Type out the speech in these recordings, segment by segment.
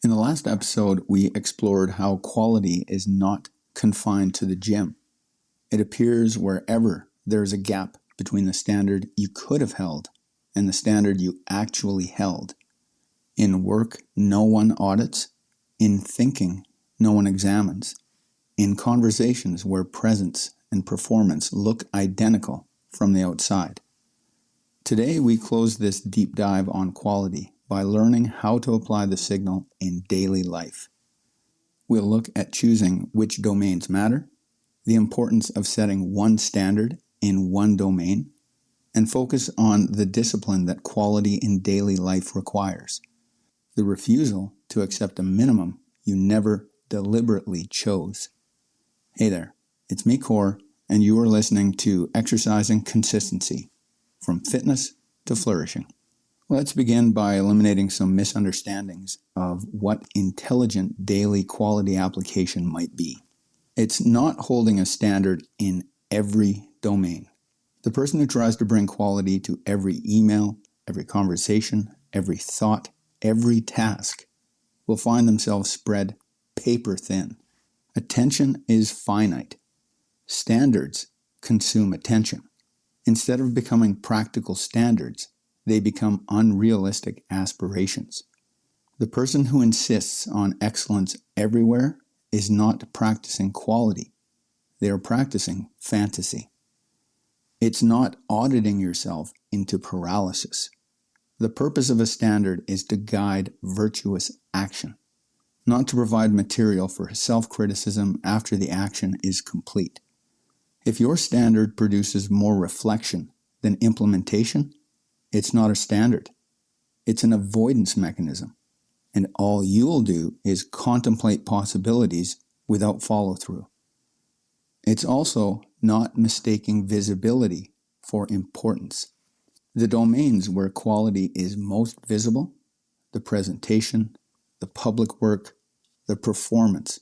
In the last episode, we explored how quality is not confined to the gym. It appears wherever there is a gap between the standard you could have held and the standard you actually held. In work, no one audits. In thinking, no one examines. In conversations where presence and performance look identical from the outside. Today, we close this deep dive on quality by learning how to apply the signal in daily life. We'll look at choosing which domains matter, the importance of setting one standard in one domain, and focus on the discipline that quality in daily life requires. The refusal to accept a minimum you never deliberately chose. Hey there, it's me, Core, and you are listening to Exercising Consistency, from fitness to flourishing. Let's begin by eliminating some misunderstandings of what intelligent daily quality application might be. It's not holding a standard in every domain. The person who tries to bring quality to every email, every conversation, every thought, every task will find themselves spread paper thin. Attention is finite. Standards consume attention. Instead of becoming practical standards, they become unrealistic aspirations. The person who insists on excellence everywhere is not practicing quality. They are practicing fantasy. It's not auditing yourself into paralysis. The purpose of a standard is to guide virtuous action, not to provide material for self-criticism after the action is complete. If your standard produces more reflection than implementation, it's not a standard. It's an avoidance mechanism, and all you'll do is contemplate possibilities without follow-through. It's also not mistaking visibility for importance. The domains where quality is most visible, the presentation, the public work, the performance,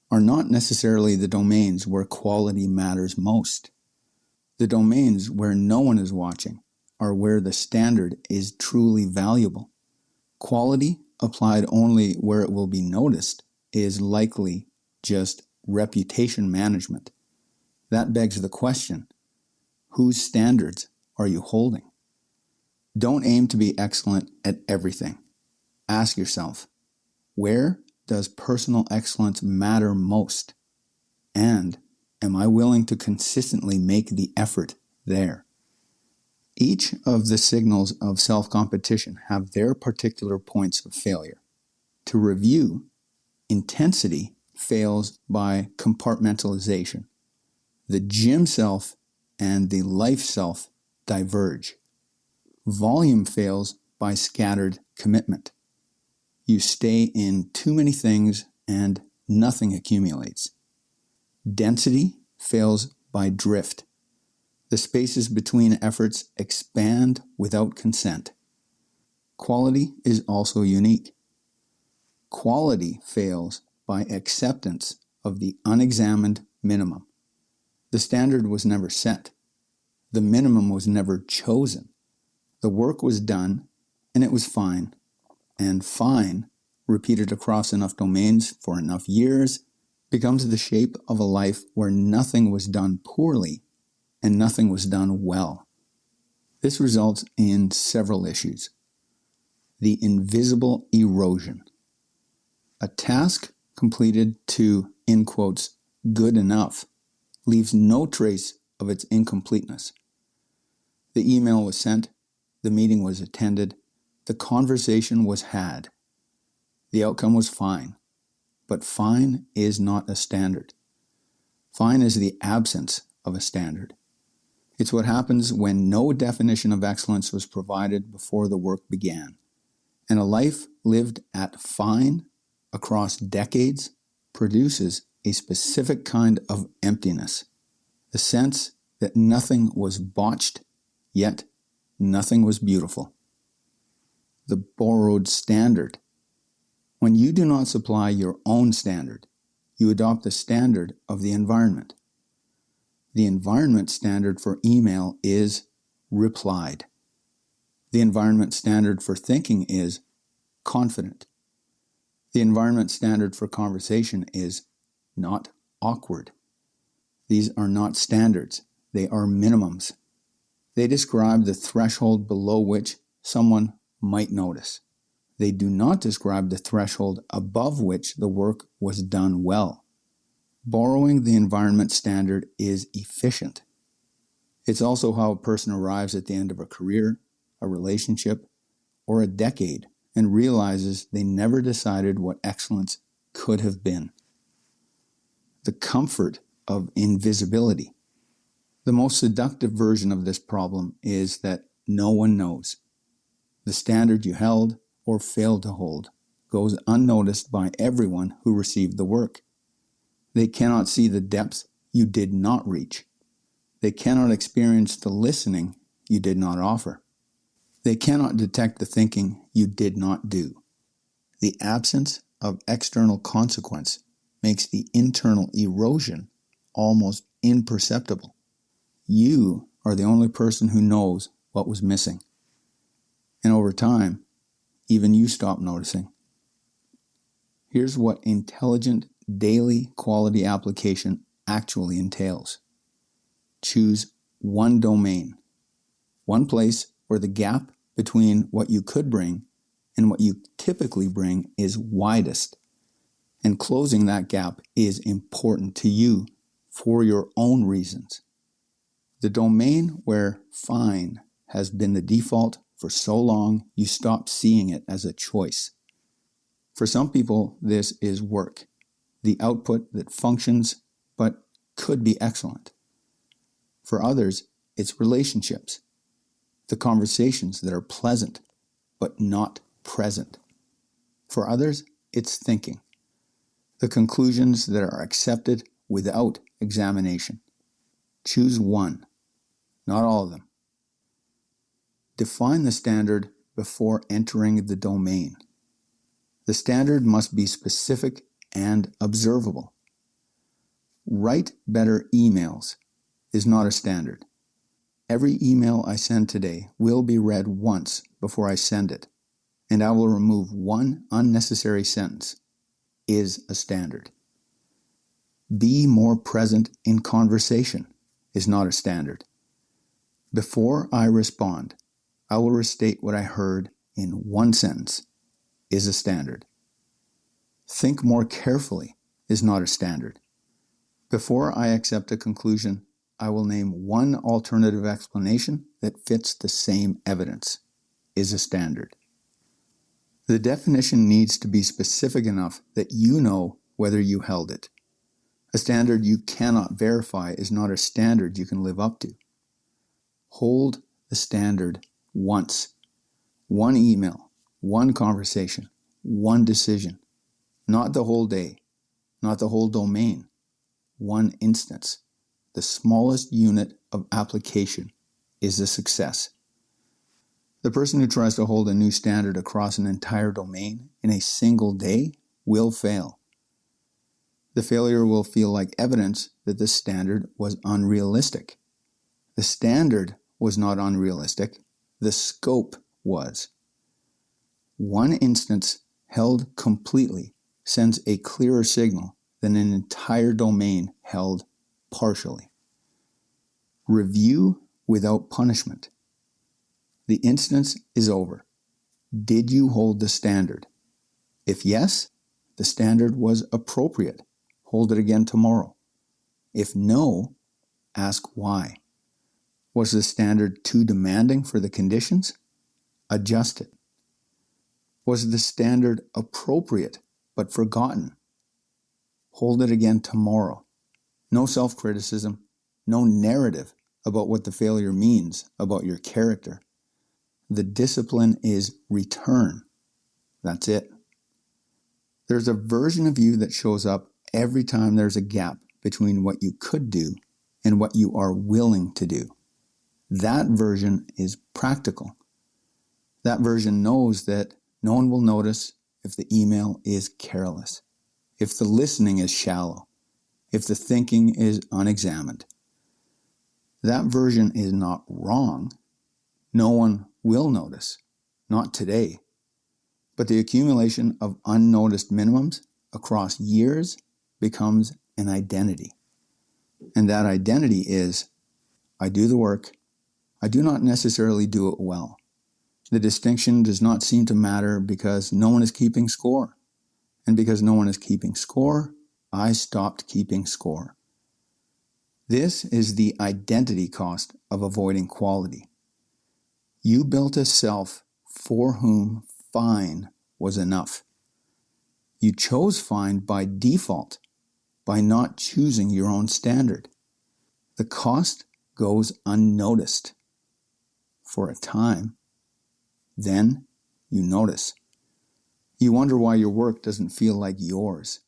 are not necessarily the domains where quality matters most. The domains where no one is watching are where the standard is truly valuable. Quality applied only where it will be noticed is likely just reputation management. That begs the question, whose standards are you holding? Don't aim to be excellent at everything. Ask yourself, where does personal excellence matter most? And am I willing to consistently make the effort there? Each of the signals of self-competition have their particular points of failure. To review, intensity fails by compartmentalization. The gym self and the life self diverge. Volume fails by scattered commitment. You stay in too many things and nothing accumulates. Density fails by drift. The spaces between efforts expand without consent. Quality is also unique. Quality fails by acceptance of the unexamined minimum. The standard was never set. The minimum was never chosen. The work was done, and it was fine. And fine, repeated across enough domains for enough years, becomes the shape of a life where nothing was done poorly and nothing was done well. This results in several issues. The invisible erosion. A task completed to, in quotes, good enough, leaves no trace of its incompleteness. The email was sent, the meeting was attended, the conversation was had. The outcome was fine, but fine is not a standard. Fine is the absence of a standard. It's what happens when no definition of excellence was provided before the work began, and a life lived at fine across decades produces a specific kind of emptiness, the sense that nothing was botched, yet nothing was beautiful. The borrowed standard. When you do not supply your own standard, you adopt the standard of the environment. The environment standard for email is replied. The environment standard for thinking is confident. The environment standard for conversation is not awkward. These are not standards. They are minimums. They describe the threshold below which someone might notice. They do not describe the threshold above which the work was done well. Borrowing the environment standard is efficient. It's also how a person arrives at the end of a career, a relationship, or a decade and realizes they never decided what excellence could have been. The comfort of invisibility. The most seductive version of this problem is that no one knows. The standard you held or failed to hold goes unnoticed by everyone who received the work. They cannot see the depths you did not reach. They cannot experience the listening you did not offer. They cannot detect the thinking you did not do. The absence of external consequence makes the internal erosion almost imperceptible. You are the only person who knows what was missing. And over time, even you stop noticing. Here's what intelligent daily quality application actually entails. Choose one domain, one place where the gap between what you could bring and what you typically bring is widest. And closing that gap is important to you for your own reasons. The domain where fine has been the default for so long, you stop seeing it as a choice. For some people, this is work, the output that functions but could be excellent. For others, it's relationships, the conversations that are pleasant but not present. For others, it's thinking, the conclusions that are accepted without examination. Choose one, not all of them. Define the standard before entering the domain. The standard must be specific and observable. Write better emails is not a standard. Every email I send today will be read once before I send it, and I will remove one unnecessary sentence is a standard. Be more present in conversation is not a standard. Before I respond, I will restate what I heard in one sentence is a standard. Think more carefully is not a standard. Before I accept a conclusion, I will name one alternative explanation that fits the same evidence is a standard. The definition needs to be specific enough that you know whether you held it. A standard you cannot verify is not a standard you can live up to. Hold the standard once. One email, one conversation, one decision. Not the whole day, not the whole domain. One instance. The smallest unit of application is a success. The person who tries to hold a new standard across an entire domain in a single day will fail. The failure will feel like evidence that the standard was unrealistic. The standard was not unrealistic. The scope was. One instance held completely sends a clearer signal than an entire domain held partially. Review without punishment. The instance is over. Did you hold the standard? If yes, the standard was appropriate. Hold it again tomorrow. If no, ask why. Was the standard too demanding for the conditions? Adjust it. Was the standard appropriate but forgotten? Hold it again tomorrow. No self-criticism, no narrative about what the failure means about your character. The discipline is return. That's it. There's a version of you that shows up every time there's a gap between what you could do and what you are willing to do. That version is practical. That version knows that no one will notice if the email is careless, if the listening is shallow, if the thinking is unexamined. That version is not wrong. No one will notice. Not today. But the accumulation of unnoticed minimums across years becomes an identity. And that identity is, I do the work, I do not necessarily do it well. The distinction does not seem to matter because no one is keeping score. And because no one is keeping score, I stopped keeping score. This is the identity cost of avoiding quality. You built a self for whom fine was enough. You chose fine by default, by not choosing your own standard. The cost goes unnoticed for a time. Then you notice. You wonder why your work doesn't feel like yours.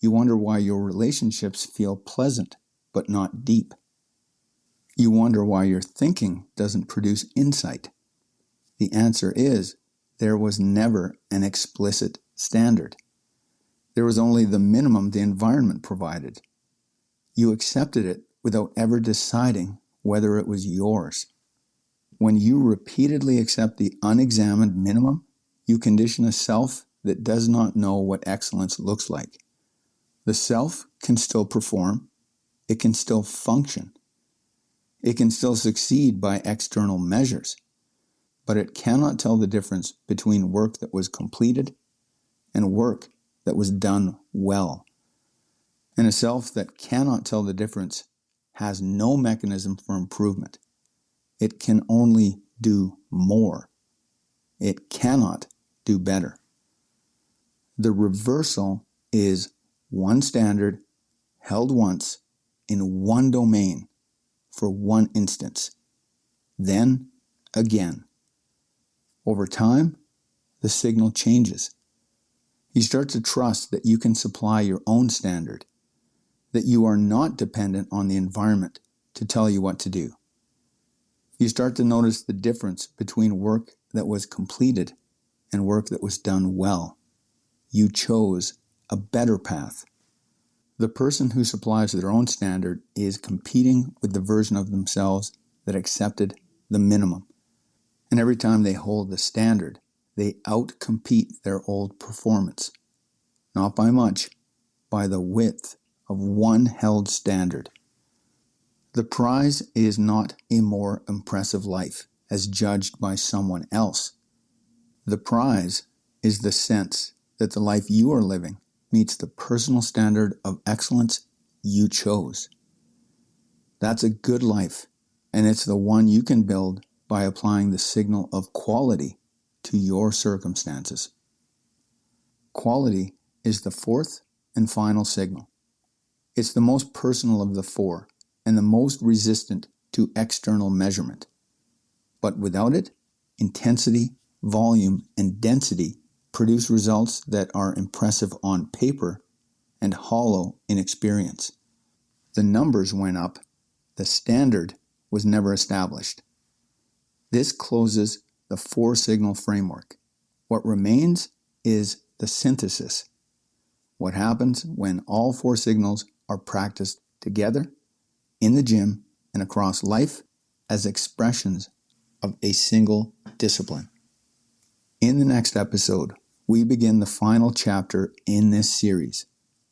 You wonder why your relationships feel pleasant but not deep. You wonder why your thinking doesn't produce insight. The answer is, there was never an explicit standard. There was only the minimum the environment provided. You accepted it without ever deciding whether it was yours. When you repeatedly accept the unexamined minimum, you condition a self that does not know what excellence looks like. The self can still perform. It can still function. It can still succeed by external measures. But it cannot tell the difference between work that was completed and work that was done well. And a self that cannot tell the difference has no mechanism for improvement. It can only do more. It cannot do better. The reversal is one standard held once in one domain for one instance, then again. Over time, the signal changes. You start to trust that you can supply your own standard, that you are not dependent on the environment to tell you what to do. You start to notice the difference between work that was completed and work that was done well. You chose a better path. The person who supplies their own standard is competing with the version of themselves that accepted the minimum. And every time they hold the standard, they outcompete their old performance. Not by much, by the width of one held standard. The prize is not a more impressive life as judged by someone else. The prize is the sense that the life you are living meets the personal standard of excellence you chose. That's a good life, and it's the one you can build by applying the signal of quality to your circumstances. Quality is the fourth and final signal. It's the most personal of the four and the most resistant to external measurement. But without it, intensity, volume, and density produce results that are impressive on paper and hollow in experience. The numbers went up. The standard was never established. This closes the four-signal framework. What remains is the synthesis. What happens when all four signals are practiced together, in the gym, and across life as expressions of a single discipline. In the next episode, we begin the final chapter in this series,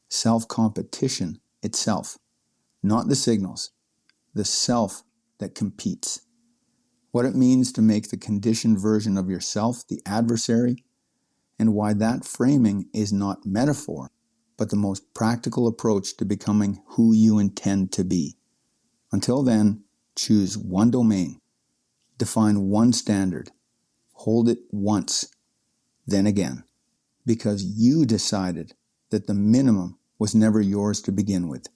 self-competition itself, not the signals, the self that competes. What it means to make the conditioned version of yourself the adversary, and why that framing is not metaphor, but the most practical approach to becoming who you intend to be. Until then, choose one domain, define one standard, hold it once, then again, because you decided that the minimum was never yours to begin with.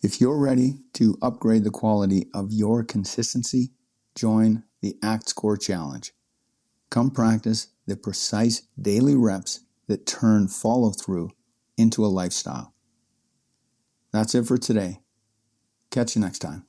If you're ready to upgrade the quality of your consistency, join the ACT Score Challenge. Come practice the precise daily reps that turn follow-through into a lifestyle. That's it for today. Catch you next time.